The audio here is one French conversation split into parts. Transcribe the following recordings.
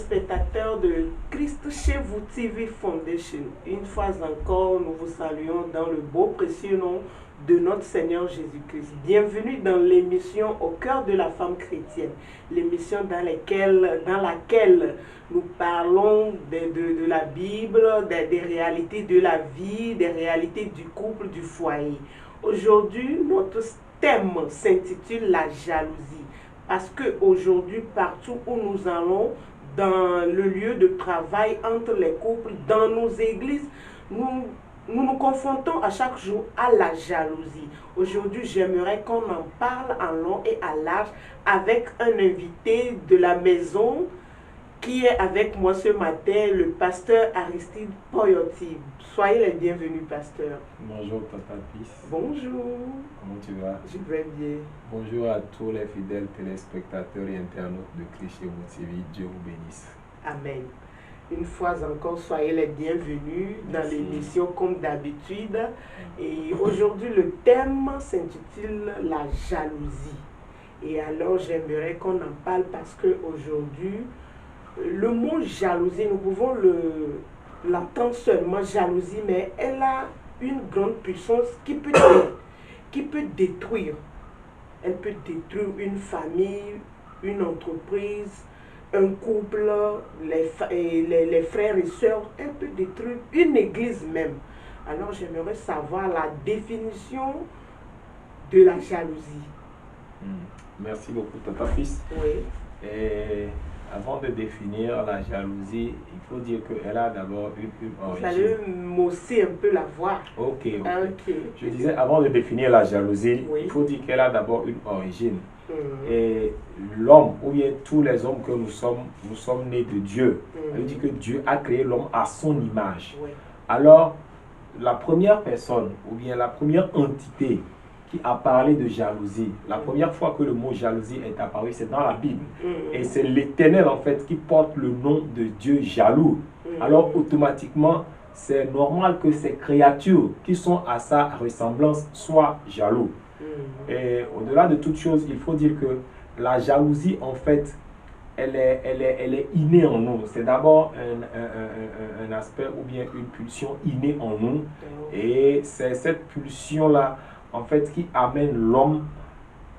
téléspectateurs de Christ chez vous TV Foundation. Une fois encore, nous vous saluons dans le beau précieux nom de notre Seigneur Jésus-Christ. Bienvenue dans l'émission Au cœur de la femme chrétienne, l'émission dans laquelle nous parlons de la Bible, des réalités de la vie, des réalités du couple, du foyer. Aujourd'hui, notre thème s'intitule la jalousie. Parce qu'aujourd'hui, partout où nous allons, dans le lieu de travail, entre les couples, dans nos églises, nous confrontons à chaque jour à la jalousie. Aujourd'hui, j'aimerais qu'on en parle en long et en large avec un invité de la maison qui est avec moi ce matin, le pasteur Aristide Poyoti. Soyez les bienvenus, pasteur. Bonjour, Papa Fils. Bonjour. Comment tu vas? Je vais bien. Bonjour à tous les fidèles téléspectateurs et internautes de Christ chez vous TV. Dieu vous bénisse. Amen. Une fois encore, soyez les bienvenus dans l'émission comme d'habitude. Et aujourd'hui, le thème s'intitule la jalousie. Et alors, j'aimerais qu'on en parle parce qu'aujourd'hui, le mot jalousie, nous pouvons l'entendre seulement jalousie, mais elle a une grande puissance qui peut détruire. Elle peut détruire une famille, une entreprise, un couple, les frères et sœurs. Elle peut détruire une église même. Alors j'aimerais savoir la définition de la jalousie. Merci beaucoup, Papa Fils. Oui. Et avant de définir la jalousie, il faut dire qu'elle a d'abord une origine. Vous allez m'osser un peu la voix. Ok. Ok. Je disais, avant de définir la jalousie, Oui. il faut dire qu'elle a d'abord une origine. Et l'homme, ou bien tous les hommes que nous sommes nés de Dieu. Ça veut dire que Dieu a créé l'homme à son image. Oui. Alors, la première personne, ou bien la première entité qui a parlé de jalousie, la première fois que le mot jalousie est apparu, c'est dans la Bible. Et c'est l'Éternel, en fait, qui porte le nom de Dieu jaloux. Alors, automatiquement, c'est normal que ces créatures qui sont à sa ressemblance soient jaloux. Et au-delà de toute chose, il faut dire que la jalousie, en fait, elle est innée en nous. C'est d'abord un aspect ou bien une pulsion innée en nous. Et c'est cette pulsion-là, en fait, qui amène l'homme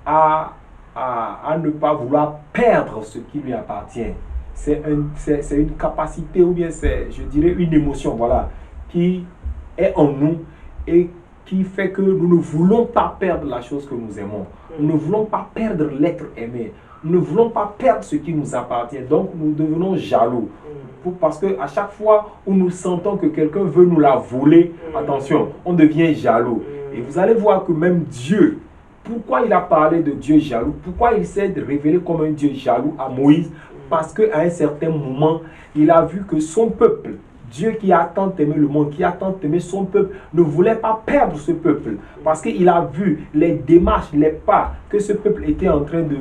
à ne pas vouloir perdre ce qui lui appartient. C'est une capacité ou bien c'est, je dirais, une émotion, voilà, qui est en nous et qui fait que nous ne voulons pas perdre la chose que nous aimons. Nous ne voulons pas perdre l'être aimé. Nous ne voulons pas perdre ce qui nous appartient. Donc, nous devenons jaloux. Parce qu'à chaque fois où nous sentons que quelqu'un veut nous la voler, attention, on devient jaloux. Et vous allez voir que même Dieu, pourquoi il a parlé de Dieu jaloux? Pourquoi il s'est révélé comme un Dieu jaloux à Moïse? Parce qu'à un certain moment, il a vu que son peuple, Dieu qui a tant aimé le monde, qui a tant aimé son peuple, ne voulait pas perdre ce peuple. Parce qu'il a vu les démarches, les pas que ce peuple était en train de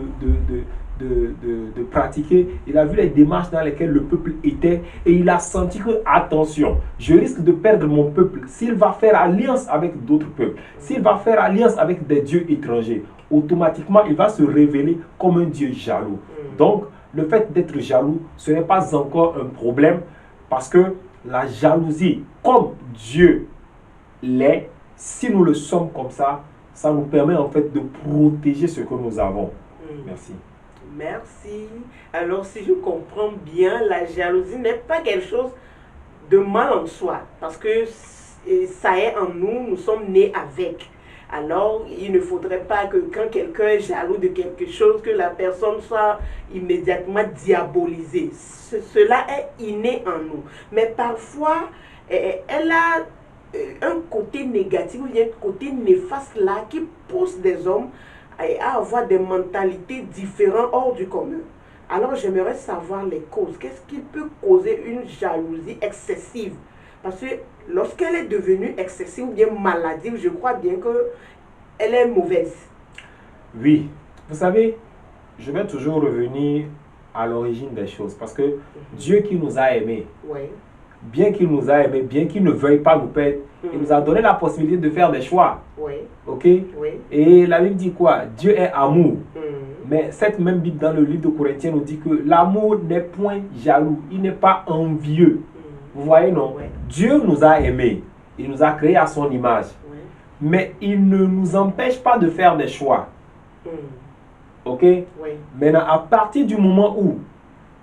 pratiquer. Il a vu les démarches dans lesquelles le peuple était et il a senti que, attention, je risque de perdre mon peuple s'il va faire alliance avec d'autres peuples, s'il va faire alliance avec des dieux étrangers. Automatiquement, il va se révéler comme un Dieu jaloux. Donc, le fait d'être jaloux, ce n'est pas encore un problème parce que la jalousie, comme Dieu l'est, si nous le sommes comme ça nous permet en fait de protéger ce que nous avons. Merci. Merci. Alors, si je comprends bien, la jalousie n'est pas quelque chose de mal en soi, parce que ça est en nous, nous sommes nés avec. Alors, il ne faudrait pas que quand quelqu'un est jaloux de quelque chose, que la personne soit immédiatement diabolisée. Cela est inné en nous. Mais parfois, elle a un côté négatif, ou un côté néfaste là, qui pousse des hommes à avoir des mentalités différentes hors du commun. Alors, j'aimerais savoir les causes. Qu'est-ce qui peut causer une jalousie excessive? Parce que lorsqu'elle est devenue excessive ou bien maladive, je crois bien qu'elle est mauvaise. Oui, vous savez, je vais toujours revenir à l'origine des choses. Parce que Dieu qui nous a aimés, bien qu'il nous a aimés, bien qu'il ne veuille pas nous perdre, il nous a donné la possibilité de faire des choix. Ok? Et la Bible dit quoi? Dieu est amour. Mais cette même Bible dans le livre de Corinthiens nous dit que l'amour n'est point jaloux, il n'est pas envieux. Vous voyez, non? Ouais. Dieu nous a aimés, il nous a créés à son image. Ouais. Mais il ne nous empêche pas de faire des choix. Ok? Oui. Maintenant, à partir du moment où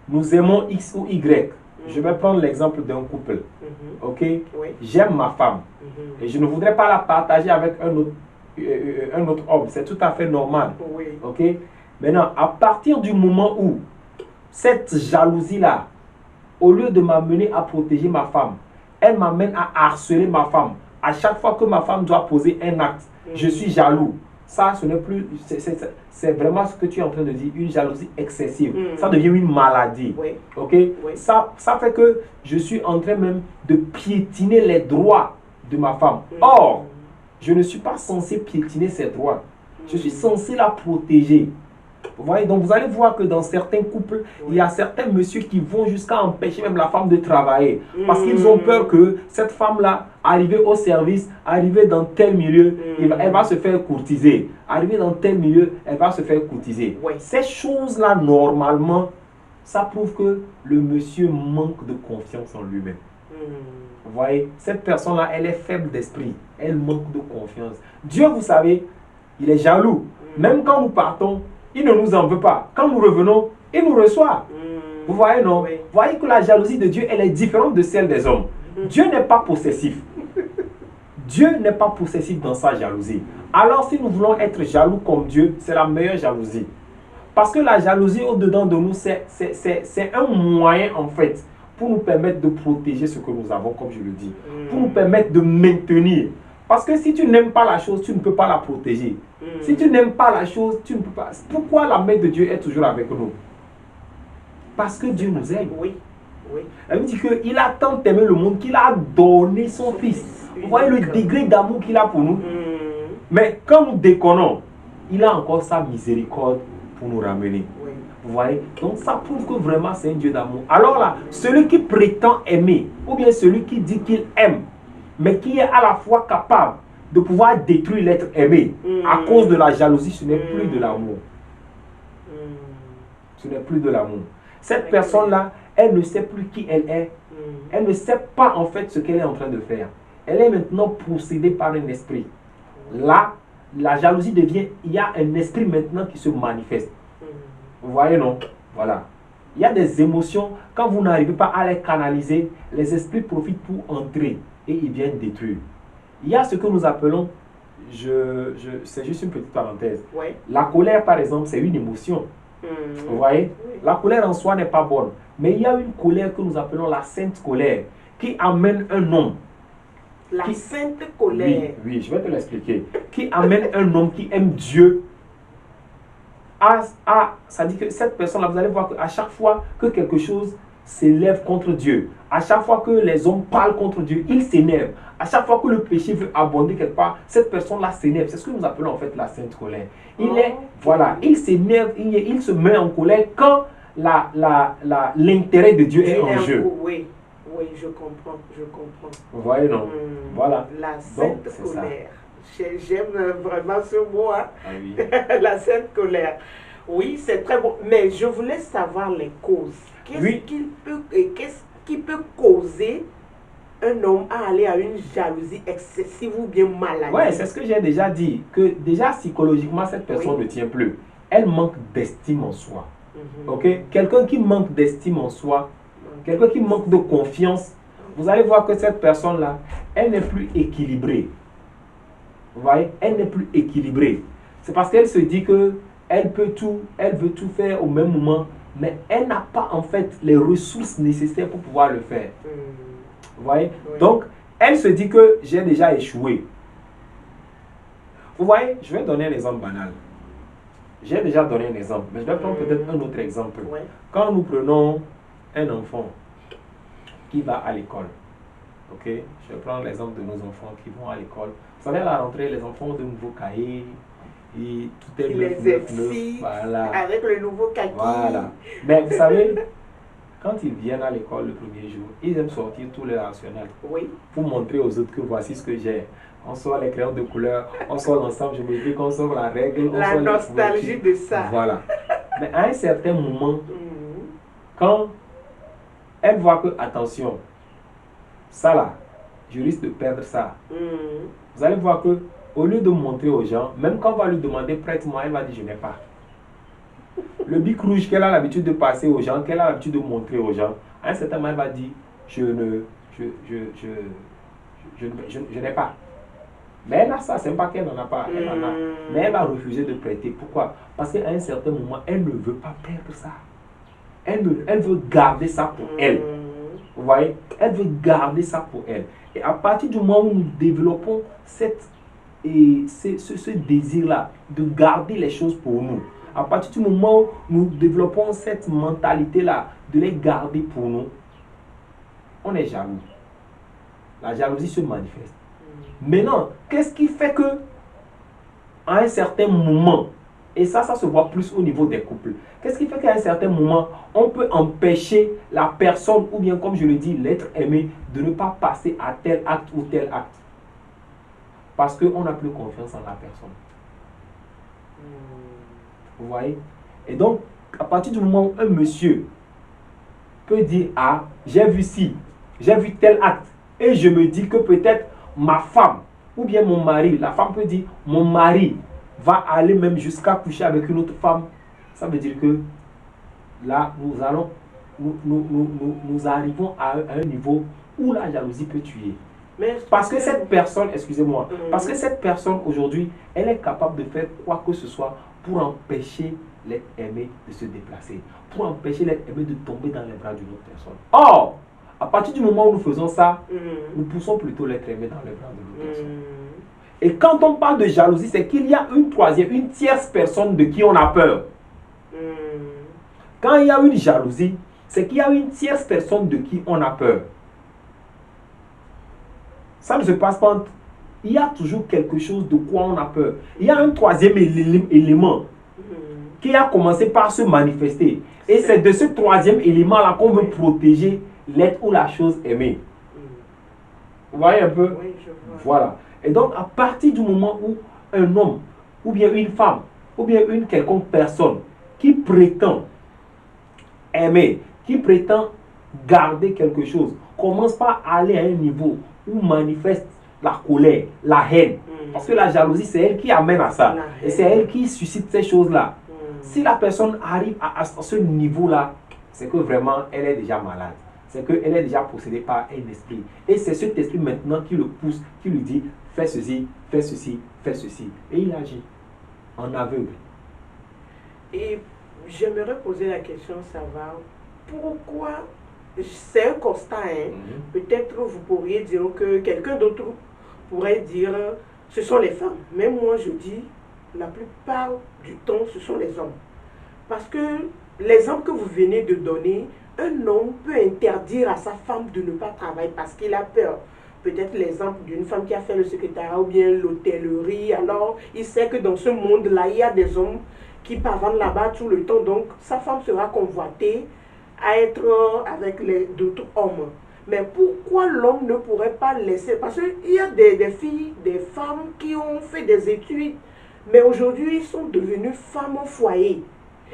nous aimons X ou Y, je vais prendre l'exemple d'un couple. Ok? Oui. J'aime ma femme et je ne voudrais pas la partager avec un autre homme. C'est tout à fait normal. Oui. Ok? Maintenant, à partir du moment où cette jalousie-là, au lieu de m'amener à protéger ma femme, elle m'amène à harceler ma femme. À chaque fois que ma femme doit poser un acte, je suis jaloux. Ça, ce n'est plus. C'est vraiment ce que tu es en train de dire, une jalousie excessive. Ça devient une maladie. Oui. Ok? Oui. Ça fait que je suis en train même de piétiner les droits de ma femme. Or, je ne suis pas censé piétiner ses droits. Je suis censé la protéger. Vous voyez, donc vous allez voir que dans certains couples, il y a certains messieurs qui vont jusqu'à empêcher même la femme de travailler. Parce qu'ils ont peur que cette femme-là, arrivée au service, arrivée dans tel milieu, elle va se faire courtiser. Arrivée dans tel milieu, elle va se faire courtiser. Oui. Ces choses-là, normalement, ça prouve que le monsieur manque de confiance en lui-même. Vous voyez, cette personne-là, elle est faible d'esprit. Elle manque de confiance. Dieu, vous savez, il est jaloux. Même quand nous partons, il ne nous en veut pas. Quand nous revenons, il nous reçoit. Vous voyez, non? Oui. Vous voyez que la jalousie de Dieu, elle est différente de celle des hommes. Dieu n'est pas possessif. Dieu n'est pas possessif dans sa jalousie. Alors, si nous voulons être jaloux comme Dieu, c'est la meilleure jalousie. Parce que la jalousie au-dedans de nous, c'est un moyen, en fait, pour nous permettre de protéger ce que nous avons, comme je le dis. Pour nous permettre de maintenir. Parce que si tu n'aimes pas la chose, tu ne peux pas la protéger. Si tu n'aimes pas la chose, tu ne peux pas. Pourquoi la main de Dieu est toujours avec nous? Parce que Dieu nous aime. Oui. Oui. Elle me dit qu'il a tant aimé le monde qu'il a donné son fils. Vous voyez le degré d'amour qu'il a pour nous? Mais quand nous déconnons, il a encore sa miséricorde pour nous ramener. Oui. Vous voyez? Donc ça prouve que vraiment c'est un Dieu d'amour. Alors là, celui qui prétend aimer, ou bien celui qui dit qu'il aime, mais qui est à la fois capable de pouvoir détruire l'être aimé à cause de la jalousie, ce n'est plus de l'amour. Ce n'est plus de l'amour. Cette personne-là, elle ne sait plus qui elle est. Elle ne sait pas en fait ce qu'elle est en train de faire. Elle est maintenant possédée par un esprit. Là, la jalousie devient, il y a un esprit maintenant qui se manifeste. Vous voyez, non? Voilà. Il y a des émotions, quand vous n'arrivez pas à les canaliser, les esprits profitent pour entrer et ils viennent détruire. Il y a ce que nous appelons, c'est juste une petite parenthèse. Oui. La colère, par exemple, c'est une émotion. Vous voyez? La colère en soi n'est pas bonne. Mais il y a une colère que nous appelons la sainte colère qui amène un homme. La sainte colère. Oui, je vais te l'expliquer. Qui amène un homme qui aime Dieu ça dit que cette personne-là, vous allez voir qu'à chaque fois que quelque chose s'élève contre Dieu, à chaque fois que les hommes parlent contre Dieu, il s'énerve. À chaque fois que le péché veut abonder quelque part, cette personne-là s'énerve. C'est ce que nous appelons en fait la sainte colère. Il s'énerve, il se met en colère quand l'intérêt de Dieu est en jeu. Oui, oui, je comprends. Vous voyez, non? Voilà. La sainte Donc, colère. J'aime vraiment ce mot, hein? Ah oui. La sainte colère. Oui, c'est très bon. Mais je voulais savoir les causes. Qu'est-ce qui peut causer un homme à aller à une jalousie excessive ou bien maladie? Oui, c'est ce que j'ai déjà dit. Que déjà psychologiquement, cette personne ne tient plus. Elle manque d'estime en soi. Ok? Quelqu'un qui manque d'estime en soi, quelqu'un qui manque de confiance, vous allez voir que cette personne-là, elle n'est plus équilibrée. Vous voyez? Elle n'est plus équilibrée. C'est parce qu'elle se dit que elle veut tout faire au même moment, mais elle n'a pas en fait les ressources nécessaires pour pouvoir le faire. Vous voyez? Donc, elle se dit que j'ai déjà échoué. Vous voyez? Je vais donner un exemple banal. J'ai déjà donné un exemple, mais je vais prendre peut-être un autre exemple. Quand nous prenons un enfant qui va à l'école, ok? Je vais prendre l'exemple de nos enfants qui vont à l'école. Vous savez, à la rentrée, les enfants ont de nouveaux cahiers et tout est neuf, voilà. Avec le nouveau kaki. Voilà. Mais vous savez, quand ils viennent à l'école le premier jour, ils aiment sortir tout leur arsenal. Oui. Pour montrer aux autres que voici ce que j'ai. On sort les crayons de couleur, on sort l'ensemble géométrique, on sort la règle. On La sort nostalgie de ça. Voilà. Mais à un certain moment, quand elle voit que, attention, ça là, je risque de perdre ça. Vous allez voir que, au lieu de montrer aux gens, même quand on va lui demander prête-moi, elle va dire je n'ai pas. Le bic rouge qu'elle a l'habitude de passer aux gens, qu'elle a l'habitude de montrer aux gens, à un certain moment, elle va dire je n'ai pas. Mais elle a ça, c'est pas qu'elle n'en a pas, elle en a. Mais elle va refuser de prêter. Pourquoi? Parce qu'à un certain moment, elle ne veut pas perdre ça. Elle veut garder ça pour elle. Vous voyez? Elle veut garder ça pour elle. Et à partir du moment où nous développons ce désir-là de garder les choses pour nous, à partir du moment où nous développons cette mentalité-là de les garder pour nous, on est jaloux. La jalousie se manifeste. Maintenant, qu'est-ce qui fait que, à un certain moment, et ça se voit plus au niveau des couples, qu'est-ce qui fait qu'à un certain moment, on peut empêcher la personne, ou bien comme je le dis, l'être aimé, de ne pas passer à tel acte ou tel acte? Parce qu'on n'a plus confiance en la personne. Vous voyez? Et donc, à partir du moment où un monsieur peut dire, ah, j'ai vu ci, j'ai vu tel acte, et je me dis que peut-être ma femme, ou bien mon mari, la femme peut dire, mon mari va aller même jusqu'à coucher avec une autre femme, ça veut dire que là, nous arrivons à un niveau où la jalousie peut tuer. Parce que cette personne, excusez-moi, parce que cette personne aujourd'hui, elle est capable de faire quoi que ce soit pour empêcher l'être aimé de se déplacer, pour empêcher l'être aimé de tomber dans les bras d'une autre personne. Or, à partir du moment où nous faisons ça, nous poussons plutôt l'être aimé dans les bras de l'autre personne. Et quand on parle de jalousie, c'est qu'il y a une tierce personne de qui on a peur. Quand il y a une jalousie, c'est qu'il y a une tierce personne de qui on a peur. Ça ne se passe pas entre... Il y a toujours quelque chose de quoi on a peur. Il y a un troisième élément qui a commencé par se manifester. Et c'est de ce troisième élément-là qu'on veut protéger l'être ou la chose aimée. Vous voyez un peu? Oui, je vois. Voilà. Et donc, à partir du moment où un homme, ou bien une femme, ou bien une quelconque personne qui prétend aimer, qui prétend garder quelque chose, commence par aller à un niveau où manifeste la colère, la haine. Parce que la jalousie, c'est elle qui amène à ça. Et c'est elle qui suscite ces choses-là. Si la personne arrive à ce niveau-là, c'est que vraiment, elle est déjà malade. C'est qu'elle est déjà possédée par un esprit. Et c'est cet esprit maintenant qui le pousse, qui lui dit, fais ceci, fais ceci, fais ceci. Et il agit en aveugle. Et j'aimerais poser la question, savoir pourquoi, c'est un constat, peut-être vous pourriez dire que quelqu'un d'autre pourrait dire, ce sont les femmes. Mais moi je dis, la plupart du temps, ce sont les hommes. Parce que l'exemple que vous venez de donner, un homme peut interdire à sa femme de ne pas travailler parce qu'il a peur. Peut-être l'exemple d'une femme qui a fait le secrétariat ou bien l'hôtellerie. Alors, il sait que dans ce monde-là, il y a des hommes qui pavandent là-bas tout le temps. Donc, sa femme sera convoitée à être avec d'autres hommes. Mais pourquoi l'homme ne pourrait pas laisser? Parce qu'il y a des filles, des femmes qui ont fait des études, mais aujourd'hui, ils sont devenus femmes au foyer.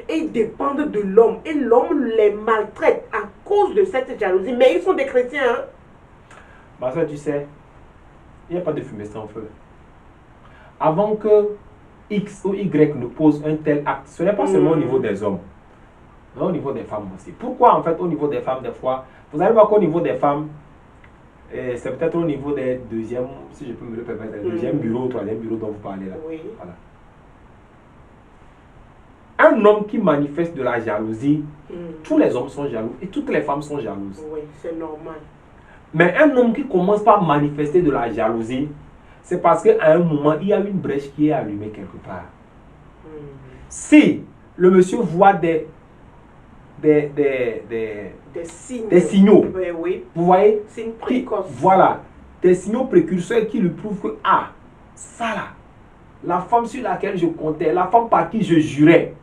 Et ils dépendent de l'homme. Et l'homme les maltraite à cause de cette jalousie. Mais ils sont des chrétiens. Hein? Parce que tu sais, il n'y a pas de fumée sans feu. Avant que X ou Y ne pose un tel acte, ce n'est pas seulement au niveau des hommes, mais au niveau des femmes aussi. Pourquoi en fait au niveau des femmes des fois, vous allez voir qu'au niveau des femmes, c'est peut-être au niveau des deuxièmes, si je peux me le permettre, les deuxième bureau, troisième bureau dont vous parlez là. Oui. Voilà. Un homme qui manifeste de la jalousie, tous les hommes sont jaloux et toutes les femmes sont jalouses. Oui, c'est normal. Mais un homme qui commence par manifester de la jalousie, c'est parce qu'à un moment, il y a une brèche qui est allumée quelque part. Si le monsieur voit des signaux, oui. Vous voyez, signes précoces. Voilà, des signaux précurseurs qui lui prouvent que, ça là, la femme sur laquelle je comptais, la femme par qui je jurais,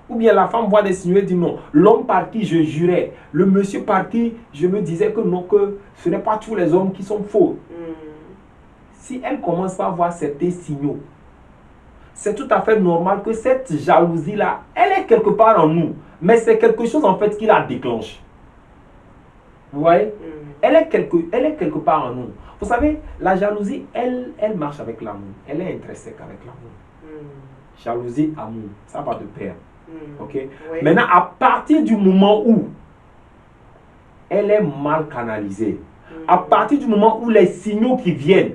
Ou bien la femme voit des signaux et dit non. L'homme par qui je jurais, le monsieur par qui je me disais que non, que ce n'est pas tous les hommes qui sont faux. Si elle commence par voir certains signaux, c'est tout à fait normal que cette jalousie-là, elle est quelque part en nous. Mais c'est quelque chose en fait qui la déclenche. Vous voyez? Elle est quelque part en nous. Vous savez, la jalousie, elle marche avec l'amour. Elle est intrinsèque avec l'amour. Jalousie, amour, ça va de pair. Ok? Oui. Maintenant, à partir du moment où elle est mal canalisée, à partir du moment où les signaux qui viennent,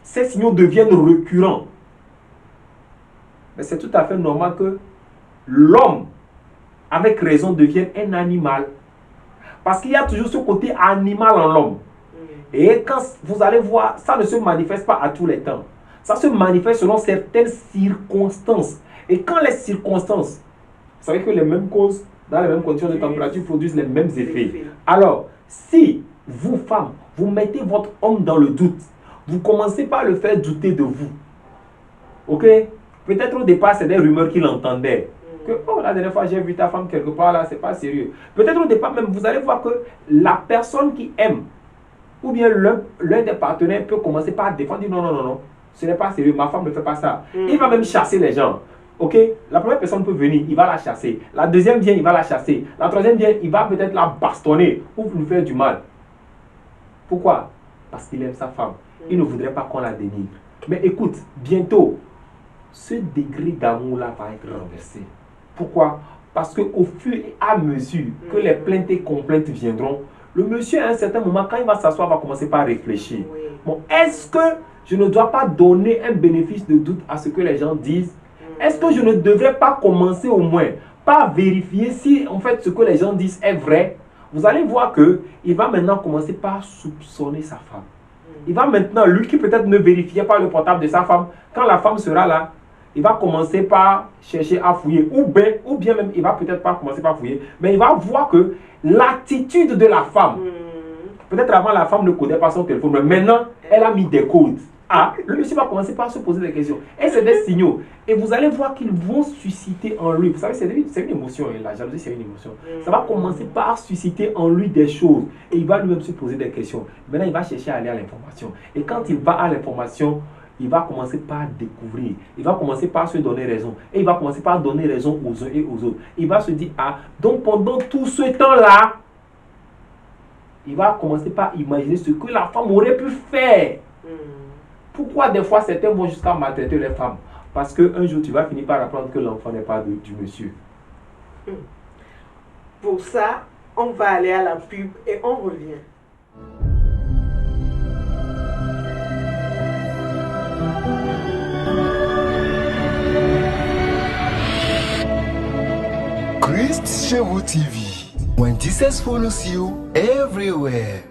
ces signaux deviennent récurrents, mais c'est tout à fait normal que l'homme, avec raison, devienne un animal. Parce qu'il y a toujours ce côté animal en l'homme. Et quand vous allez voir, ça ne se manifeste pas à tous les temps. Ça se manifeste selon certaines circonstances. Et quand les circonstances, vous savez que les mêmes causes, dans les mêmes conditions de température, produisent les mêmes effets. Alors, si vous, femmes, vous mettez votre homme dans le doute, vous commencez par le faire douter de vous. Ok? Peut-être au départ, c'est des rumeurs qu'il entendait. Que, oh, la dernière fois, j'ai vu ta femme quelque part là, c'est pas sérieux. Peut-être au départ, même, vous allez voir que la personne qui aime, ou bien l'un des partenaires peut commencer par défendre, dire non, non, non, non, ce n'est pas sérieux, ma femme ne fait pas ça. Il va même chasser les gens. Ok? La première personne peut venir, il va la chasser. La deuxième vient, il va la chasser. La troisième vient, il va peut-être la bastonner ou lui faire du mal. Pourquoi? Parce qu'il aime sa femme. Il ne voudrait pas qu'on la dénigre. Mais écoute, bientôt, ce degré d'amour-là va être renversé. Pourquoi? Parce qu'au fur et à mesure que les plaintes et complaintes viendront, le monsieur, à un certain moment, quand il va s'asseoir, va commencer par réfléchir. Bon, est-ce que je ne dois pas donner un bénéfice de doute à ce que les gens disent? Est-ce que je ne devrais pas commencer au moins par vérifier si, en fait, ce que les gens disent est vrai? Vous allez voir qu'il va maintenant commencer par soupçonner sa femme. Il va maintenant, lui qui peut-être ne vérifiait pas le portable de sa femme, quand la femme sera là, il va commencer par chercher à fouiller. Ou bien même, il va peut-être pas commencer par fouiller, mais il va voir que l'attitude de la femme, peut-être avant la femme ne connaît pas son téléphone, mais maintenant, elle a mis des codes. Ah, le monsieur va commencer par se poser des questions. Et c'est des signaux. Et vous allez voir qu'ils vont susciter en lui. Vous savez, c'est une émotion. Et la jalousie, c'est une émotion. Ça va commencer par susciter en lui des choses. Et il va lui-même se poser des questions. Maintenant, il va chercher à aller à l'information. Et quand il va à l'information, il va commencer par découvrir. Il va commencer par se donner raison. Et il va commencer par donner raison aux uns et aux autres. Il va se dire, ah, donc pendant tout ce temps-là, il va commencer par imaginer ce que la femme aurait pu faire. Pourquoi des fois certains vont jusqu'à maltraiter les femmes? Parce qu'un jour tu vas finir par apprendre que l'enfant n'est pas du monsieur. Pour ça, on va aller à la pub et on revient. Christ Chevu TV. When Jesus follows you everywhere.